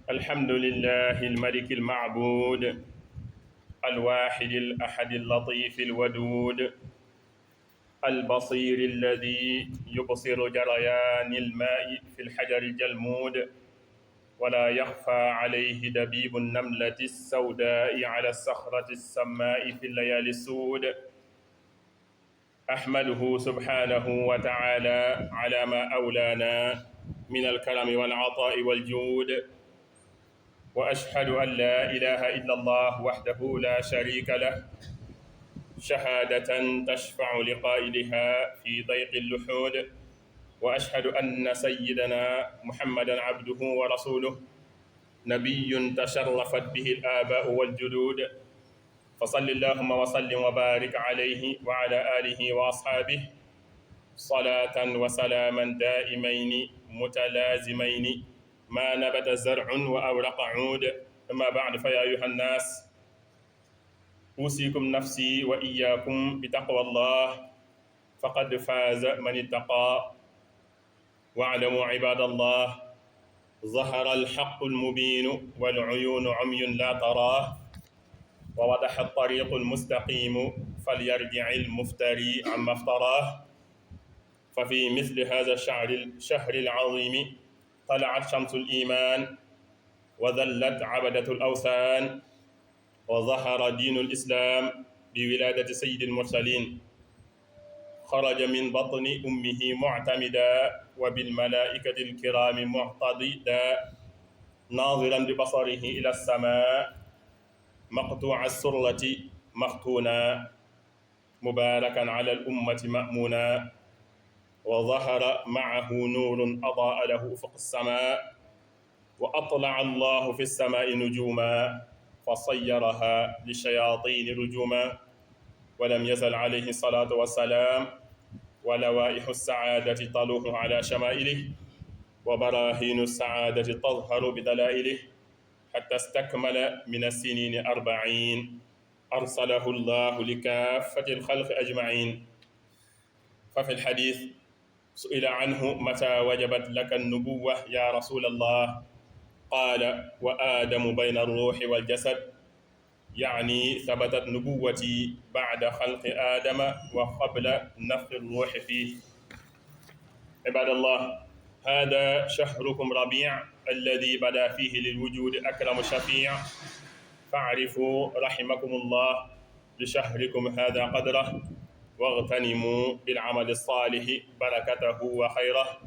الحمد لله الملك المعبود الواحد الأحد اللطيف الودود البصير الذي يبصر جريان الماء في الحجر الجلمود ولا يخفى عليه دبيب النملة السوداء على الصخرة السماء في الليالي السود. أحمده سبحانه وتعالى على ما أولانا من الكرم والعطاء والجود، وأشهد أن لا إله إلا الله وحده لا شريك له شهادة تشفع لقائلها في ضيق اللحود، وأشهد أن سيدنا محمدا عبده ورسوله نبي تشرفت به الآباء والجدود، فصل اللهم وسلم وبارك عليه وعلى آله وأصحابه صلاة وسلاما دائمين متلازمين ما نبت زرع وأورق عود. أما بعد، فيا أيها الناس أوصيكم نفسي وإياكم بتقوى الله فقد فاز من اتقى. واعلموا عباد الله، ظهر الحق المبين والعيون عمي لا تراه، ووضح الطريق المستقيم فليرجع المفتري عما افتراه. ففي مثل هذا الشهر العظيم طلعت شمس الإيمان وذلت عبدة الأوثان، وظهر دين الإسلام بولادة سيد المرسلين. خرج من بطن أمه معتمدا وبالملائكة الكرام معتضدا، ناظرا ببصره إلى السماء مقطوع السرة مختونا، مباركا على الأمة مأمونا. وظهر معه نور أضاء له أفق السماء، وأطلع الله في السماء نجوما فصيرها للشياطين رجوما. ولم يزل عليه الصلاة والسلام ولوائح السعادة تلوح على شمائله، وبراهين السعادة تظهر بدلائله، حتى استكمل من السنين 40 أرسله الله لكافة الخلق أجمعين. ففي الحديث سئل عنه: متى وجبت لك النبوة يا رسول الله؟ قال: وآدم بين الروح والجسد، يعني ثبتت نبوتي بعد خلق آدم وقبل نفخ الروح فيه. عباد الله، هذا شهركم ربيع الذي بدا فيه للوجود أكرم شفيع، فاعرفوا رحمكم الله لشهركم هذا قدره، واغتنموا بالعمل الصالح بركته وخيره،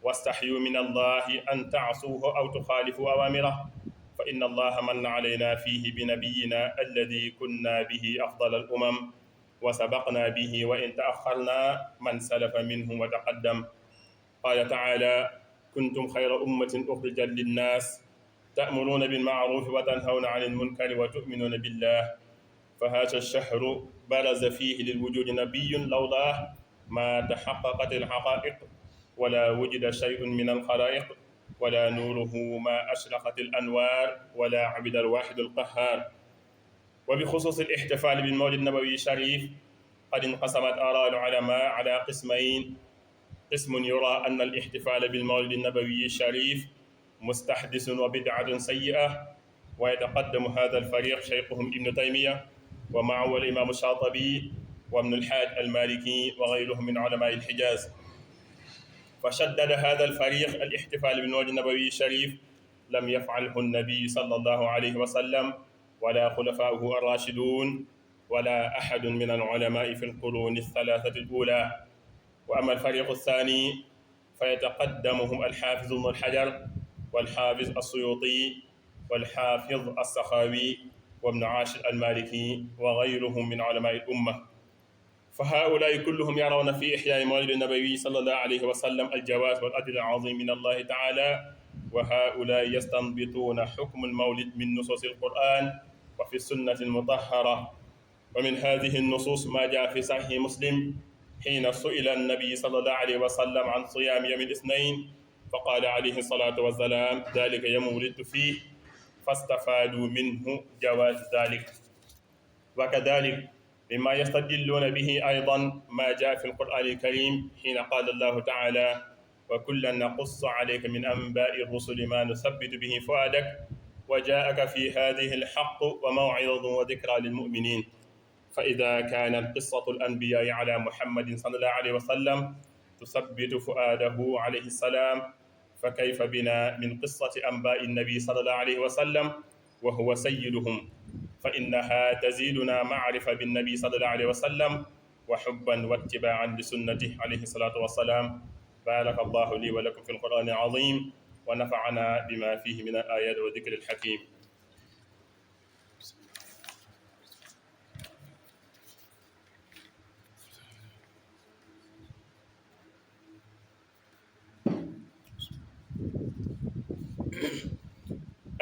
واستحيوا من الله أن تعصوه أو تخالفوا أوامره، فإن الله من علينا فيه بنبينا الذي كنا به أفضل الأمم، وسبقنا به وإن تأخرنا من سلف منه وتقدم. قال تعالى: كنتم خير أمة أخرجت للناس تأمرون بالمعروف وتنهون عن المنكر وتؤمنون بالله. فهذا الشهر برز فيه للوجود نبي لولاه ما تحققت الحقائق، ولا وجد شيء من الخلائق، ولا نوره ما أشرقت الأنوار، ولا عبد الواحد القهار. وبخصوص الاحتفال بالمولد النبوي الشريف، قد انقسمت آراء العلماء على قسمين: قسم يرى أن الاحتفال بالمولد النبوي الشريف مستحدث وبدعة سيئة، ويتقدم هذا الفريق شيخهم ابن تيمية، ومعه الإمام الشاطبي وابن الحاج المالكي وغيرهم من علماء الحجاز. فشدد هذا الفريق الاحتفال بالمولد النبوي الشريف لم يفعله النبي صلى الله عليه وسلم ولا خلفاؤه الراشدون ولا أحد من العلماء في القرون الثلاثة الأولى. وأما الفريق الثاني فيتقدمهم الحافظ ابن الحجر والحافظ السيوطي والحافظ السخاوي وابن عاشر المالكي وغيرهم من علماء الأمة. فهؤلاء كلهم يرون في إحياء مولد النبي صلى الله عليه وسلم الجواز والأجر العظيم من الله تعالى، وهؤلاء يستنبطون حكم المولد من نصوص القرآن وفي السنة المطهرة. ومن هذه النصوص ما جاء في صحيح مسلم حين سئل النبي صلى الله عليه وسلم عن صيام يوم الاثنين، فقال عليه الصلاة والسلام: ذلك يوم ولدت فيه، فاستفادوا منه جواز ذلك. وكذلك مما يستدلون به أيضا ما جاء في القرآن الكريم حين قال الله تعالى: وكلا نقص عليك من أنباء الرسل ما نثبت به فؤادك وجاءك في هذه الحق وموعظة وذكرى للمؤمنين. فإذا كانت قصة الأنبياء على محمد صلى الله عليه وسلم تثبت فؤاده عليه السلام، فكيف بنا من قصة أنباء النبي صلى الله عليه وسلم وهو سيدهم؟ فإنها تزيدنا معرفة بالنبي صلى الله عليه وسلم وحبا واتباعا لسنته عليه الصلاة والسلام. بارك الله لي ولكم في القرآن العظيم ونفعنا بما فيه من الآيات والذكر الحكيم.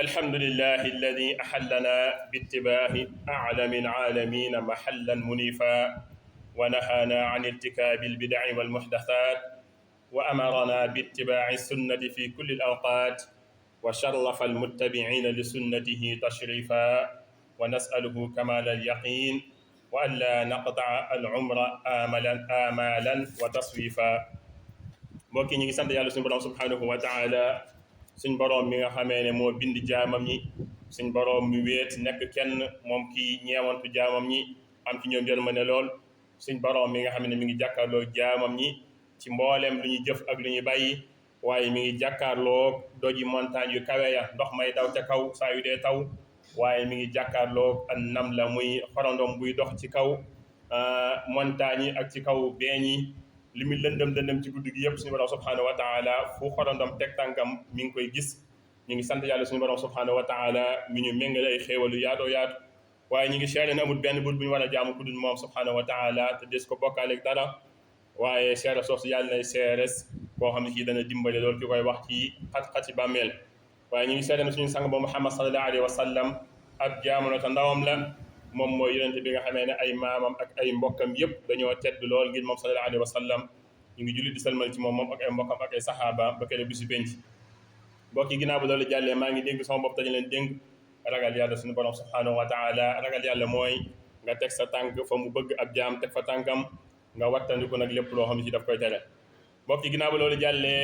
الحمد لله الذي أحلنا باتباع أعلم العالمين محلا منيفا، ونهانا عن ارتكاب البدع والمحدثات، وأمرنا باتباع السنة في كل الأوقات، وشرف المتبعين لسنته تشريفا، ونسأله كمال اليقين وألا نقطع العمر آمالا وتصويفا. mbokk yi ñu ngi sant yàlla suñu borom subhanahu wa taala, suñ borom mi nga xamee ne moo bind jaamam ñi, suñ borom mi wéet nekk kenn moom kii ñeewantu jaamam ñi am ci ñoom yërmande lool, suñ borom mi nga xam ne mi ngi jàkkaarloo jaamam ñi ci mbooleem lu ñuy jëf ak lu ñuy bàyyi, waaye mi ngi jàkkaarloo doji montagne yu kawe ya ndox may daw ca kaw saa yu dee taw, waaye mi ngi jàkkaarloo an nam la muy xorondom buy dox ci kaw montagne yi ak ci kaw beeñ yi, li muy lëndëm ci guddi gi yëpp suñu borom subhanahu wa taala fu xorondom teg tànkam mi ngi koy gis. ñu ngi sant yàlla suñu borom subhanahu wa taala mi ñu méngale ay xéewalu yaatoo yaatu, waaye ñu ngi seede ne amul benn buur bu ñu war a jaamu ku dul moom subhanahu wa taala te des ko bokkaaleeg dara, waaye seere soosu yàlla nay seeres koo xam ne kii dana dimbale loolu ki koy wax ci xat-xati bàmmeel. waaye ñu ngi seede ne suñu sang ba Muhammad sallallahu alayhi wa sallam ab jaamu la te ndawam la, moom mooy yonente bi nga xamee ne ay maamam ak ay mbokkam yëpp dañoo tedd lool ngir moom sallallahu alayhi wa sallam. ñu ngi julli di salmal ci moom ak ay mbokkam ak ay saxaaba ba kere bisu penc. mbokk yi ginnaaw bu loolu jàllee maa ngi dénk sama bopp dañu leen dénk ragal yàlla suñu borom subhanahu wa taala. ragal yàlla mooy nga teg sa tànk fa mu bëgg ab jaam teg fa tànkam, nga wattandiku nag lépp loo xam ne ci daf koy tere. mbokk yi ginnaaw bu loolu jàllee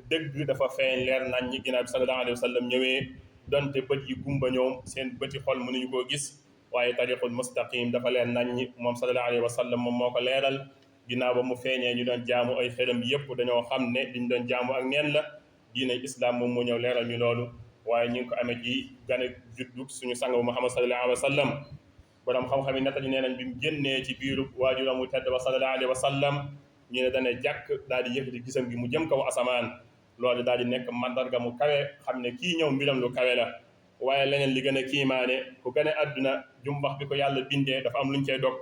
dëgg dafa feeñ leer nañ ñi ginnaaw bi sallallahu alayhi wa sallam ñëwee, donte bët yi gumba ñoom seen bëti xol mënuñu koo gis, waaye tariqul mustaqim dafa leer nañ ñi moom sallallahu alayhi wa sallam moom moo ko leeral. ginnaaw ba mu feeñee ñu doon jaamu ay xërëm yëpp dañoo xam ne liñ doon jaamu ak neen la, diine islam moom moo ñëw leeral ñu loolu. waaye ñu ngi ko amee ci gane juddu suñu sang bu Muhammad sallallahu alayhi wa sallam. borom xam-xam yi nettali nee nañ bi mu génnee ci biiru waajuram mu tedd ba sallallahu alayhi wa sallam, ñu ne dana jàkk daal di yëkkati gisam gi mu jëm kaw asamaan, loolu daal di nekk mandarga mu kawe xam ne kii ñëw mbiram lu kawe la. waaye leneen li gën a kiimaane ku gane àdduna jumbax bi ko yàlla bindee dafa am luñ cay dog,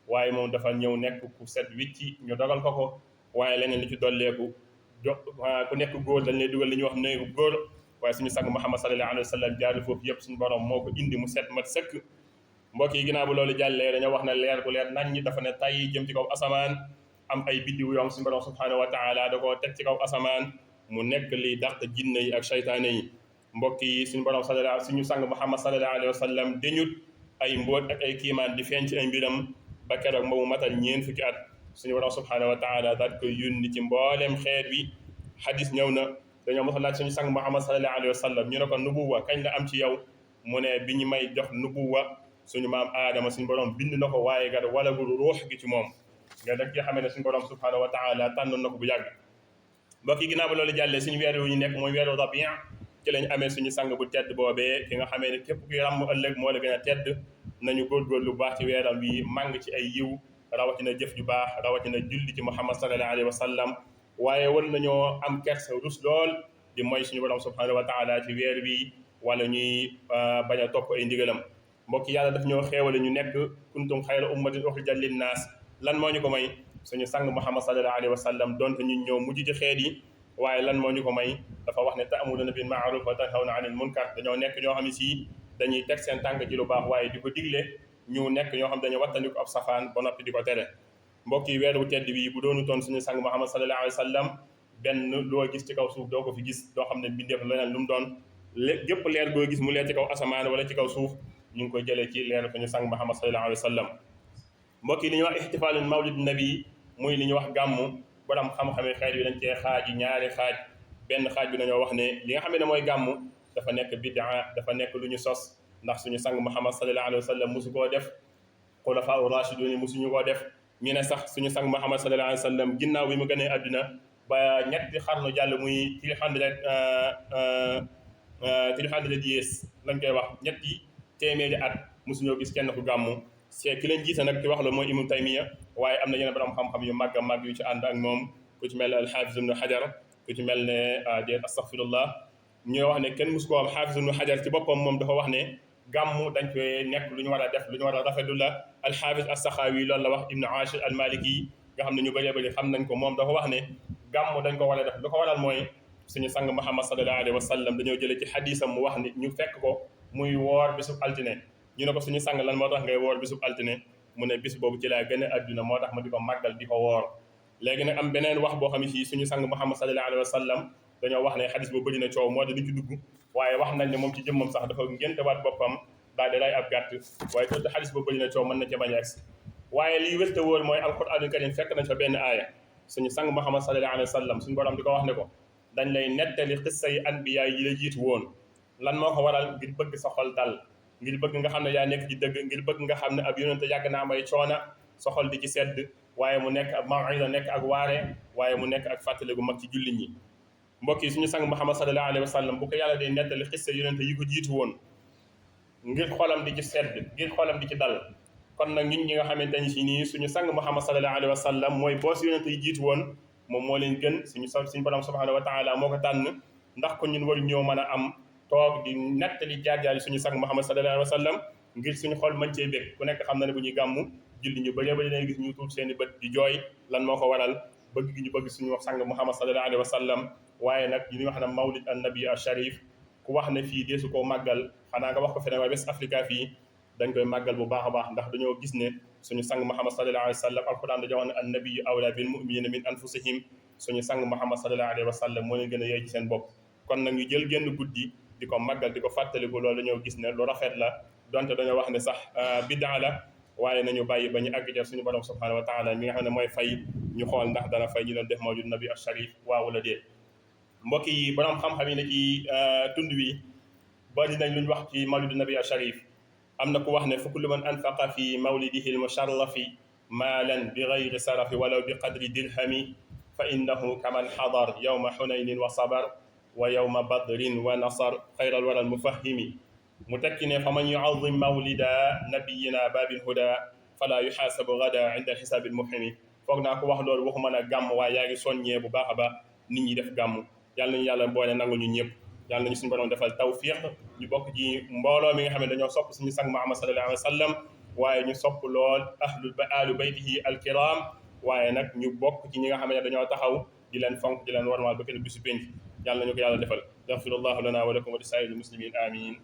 waaye moom dafa ñëw nekk ku set wicci ñu dogal ko ko. waaye leneen li ci dolleeku ku nekk góor dañ lay dugal li ñuy wax néegu góor, waaye suñu sang Muhammad sallallahu alayhi wa sallam jaarul foofu yëpp suñu borom moo ko indi mu set mat sëkk. mbokk yi ginnaaw bu loolu jàllee dañoo wax ne leer bu leer nañ ñi dafa ne tay jëm ci kaw asamaan, am ay biddiw yoom suñu borom subhanahu wa taala da koo teg ci kaw asamaan mu nekk liy dàq jinne yi ak saytaane yi. mbokk yi suñu borom suñu sang Muhammad sallallahu alayhi wa sallam dañut ay mbóot ak ay kiimaan di feeñ ci ay mbiram ba keroog moomu matal ñeen fukki at. suñu borom subhanahu wa taala daal koy yónni ci mboolem xeet wi. xadis ñëw na dañoo mos a laaj suñu sang Muhammad sallallahu alayhi wa sallam ñu ne ko nubuwa kañ la am ci yow, mu ne bi ñu may jox nubuwa suñu maam aadama suñu borom bind na ko, waaye gat walagul ruux gi ci moom nga dëgg nga xamee ne suñu borom subhanahu wa taala tànnoon na ko bu yàgg. mbokk yi ginnaaw ba loolu jàllee suñu weer yu ñu nekk mooy weeru Rabiin, ci lañ amee suñu sang bu tedd boobee ki nga xamee ne képp kuy ràmm ëllëg moo la gën a tedd. nañu góorgóorlu lu baax ci weeram wi màng ci ay yiw, rawatina jëf ju baax, rawatina julli ci Muhammad sallallahu alayhi wa sallam. waaye war nañoo am kersa rus lool di mooy suñu borom subhanahu wa taala ci weer wi wala ñuy bañ a topp ay ndigalam. mbokk yàlla daf ñoo xeewale ñu nekk kuntum xayra ummatin uxrijat linnaas. lan moo ñu ko may? suñu sang Muhammad sallallahu alayhi wa sallam donte ñun ñoo mujj ci xeet yi, waaye lan moo ñu ko may? dafa wax ne ta'muruna bil ma'ruf wa tanhawna anil munkar. dañoo nekk ñoo xam ne si dañuy teg seen tànk ci lu baax waaye di ko digle, ñu nekk ñoo xam dañoo wattandiku ab safaan ba noppi di ko tere. mbokk yi weeru tedd bi bu doonu toon suñu sang Muhammad sallallahu alayhi wa sallam benn loo gis ci kaw suuf doo ko fi gis, doo xam ne bindeef leneen lu mu doon. gépp leer goo gis mu leer ci kaw asamaan wala ci kaw suuf ñu ngi koy jëlee ci leer ko ñu sang Muhammad sallallahu alayhi wa sallam. mbokk yi li ñuy wax ihtifaalul mawlid nabi muy li ñuy wax gàmmu, borom xam-xame xeet bi dañ cee xaaji ñaari xaaj. benn xaaj bi dañoo wax ne li nga xam ne mooy gàmmu dafa nekk bidaa dafa nekk lu ñu sos ndax suñu sang Muhammad sallallahu alayhi wa sallam musu koo def xulafaa u rashidun yi musuñu koo def ñu ne sax suñu sang Muhammad sallallahu alayhi wa sallam ginnaaw bi mu gënee àdduna ba ñetti xarnu jàll muy 300 years lañ koy wax ñetti téeméeri at musuñoo gis kenn ku gàmmu c'est ki leen jiite nag ki wax la mooy Ibnu Taymiya waaye am na yeneen borom xam-xam yu màgg a màgg yu ci ànd ak moom ku ci mel ne al-Hafiz Ibnu Hajar ku ci mel ne astaghfirullah ñoo wax ne kenn musu ko am Hafiz Ibnu Hajar ci boppam moom dafa wax ne gàmmu dañ koy nekk lu ñu war a def lu ñu war a rafetlu la al-Hafiz as-Sakhawi loolu la wax Ibnu Ashir al-Maliki nga xam ne ñu bëree bëri xam nañ ko moom dafa wax ne gàmmu dañ ko war a def lu ko waral mooy suñu sang Muhammad sallallahu alayhi wa sallam dañoo jëlee ci xadisam mu wax ni ñu fekk ko muy woor bisub altine ñu ne ko suñu sang lan moo tax ngay woor bisub altine mu ne bis boobu ci laa gën a adduna moo tax ma di ko màggal di ko woor léegi nag am beneen wax boo xam ne fii suñu sang Muhammad sallallahu alayhi wa sallam dañoo wax ne xadis boobu bëri na coow moo tax du ci dugg waaye wax nañ ne moom ci jëmmam sax dafa ngéntewaat boppam daal di ray ab gàtt waaye te xadis boobu bëri na coow mën na ca bañ a egsi waaye liy wérte wóor mooy alquranul karim fekk nañ fa benn aaya suñu sang Muhammad sallallahu alayhi wa sallam suñu borom di ko wax ne ko dañ lay nettali xissa yi anbiya yi la jiitu woon lan moo ko waral ngir bëgg sa xol dal ngir bëgg nga xam ne yaa nekk ci dëgg ngir bëgg nga xam ne ab yonente yàgg naa may coona sa xol di ci sedd waaye mu nekk ab mawida nekk ak waare waaye mu nekk ak fàttale gu mag ci jullit ñi mbokk yi suñu sang Muhammad sallallahu alayhi wa sallam bu ko yàlla dee nettali xissa yonente yi ko jiitu woon ngir xolam di ci sedd ngir xolam di ci dal kon nag ñun ñi nga xamante ni si nii suñu sang Muhammad sallallahu alayhi wa sallam mooy boos yonente yi jiitu woon moom moo leen gën suñu borom subhanahu wa taala moo ko tànn ndax ko ñun waru ñoo mën a am toog di nettali jaar-jaar suñu sang Muhammad sallallahu alayhi wa sallam ngir suñu xol mën cee bég ku nekk xam na ne bu ñuy gàmmu julli ñu bëree bëri leen gis ñu tuut seen i bët di jooy lan moo ko waral bëgg gi ñu bëgg suñu sang Muhammad sallallahu alayhi wa sallam waaye nag ñu wax ne mawlid an nabi al sharif ku wax ne fii deesu koo màggal xanaa nga wax ko feneen waaye West Africa fii dañ koy màggal bu baax a baax ndax dañoo gis ne suñu sang Muhammad sallallahu alayhi wa sallam alquran dañoo wax ne an nabiyyu awla bil mu'minina min anfusihim suñu sang Muhammad sallallahu alayhi wa sallam moo leen gën a yey ci seen bopp kon nag ñu jël génn guddi di ko màggal di ko fàttaliku loolu dañoo gis ne lu rafet la donte dañoo wax ne sax biddaa la waaye nañu bàyyi ba ñu àgg ca suñu borom subhanahu wa taala mi nga xam ne mooy fay ñu xool ndax dana fay ñu doon def mawlid nabi al sharif waaw wala déet mbokk yi borom xam-xam yi ne ci tund wi bari nañ luñ wax ci mawlid nabi al sharif am na ku wax ne fa kullu man anfaqa fi mawlidihi al musharrafi maalan bi gayri sarafi walaw bi qadri dirhami fa innahu kaman xadar yawma xunaynin wa sabar wa yawma badrin wa nasar xayral waral mufahimi mu tekki ne fa man yuazim mawlida nabiyina babil huda fala yuxaasabu gada inda alxisaabi almuhimi foog naa ko wax loolu waxu mën a gàmm waaye yaa ngi soññee bu baax a baax nit ñi def gàmm yàlla nañu yàlla boole nangu ñu ñëpp yàlla nañu suñu borom defal tawfiq ñu bokk ci mbooloo mi nga xam ne dañoo sopp suñu sang Muhammad sallallahu alayhi wa sallam waaye ñu sopp lool ahlu baytihi alkiram waaye nag ñu bokk ci ñi nga xam ne dañoo taxaw di leen fonk di leen warmaal ba kenn bisu penc yàlla nañu ko yàlla defal yaxfirullahu lana wa lakum wa li saa'iril muslimin amin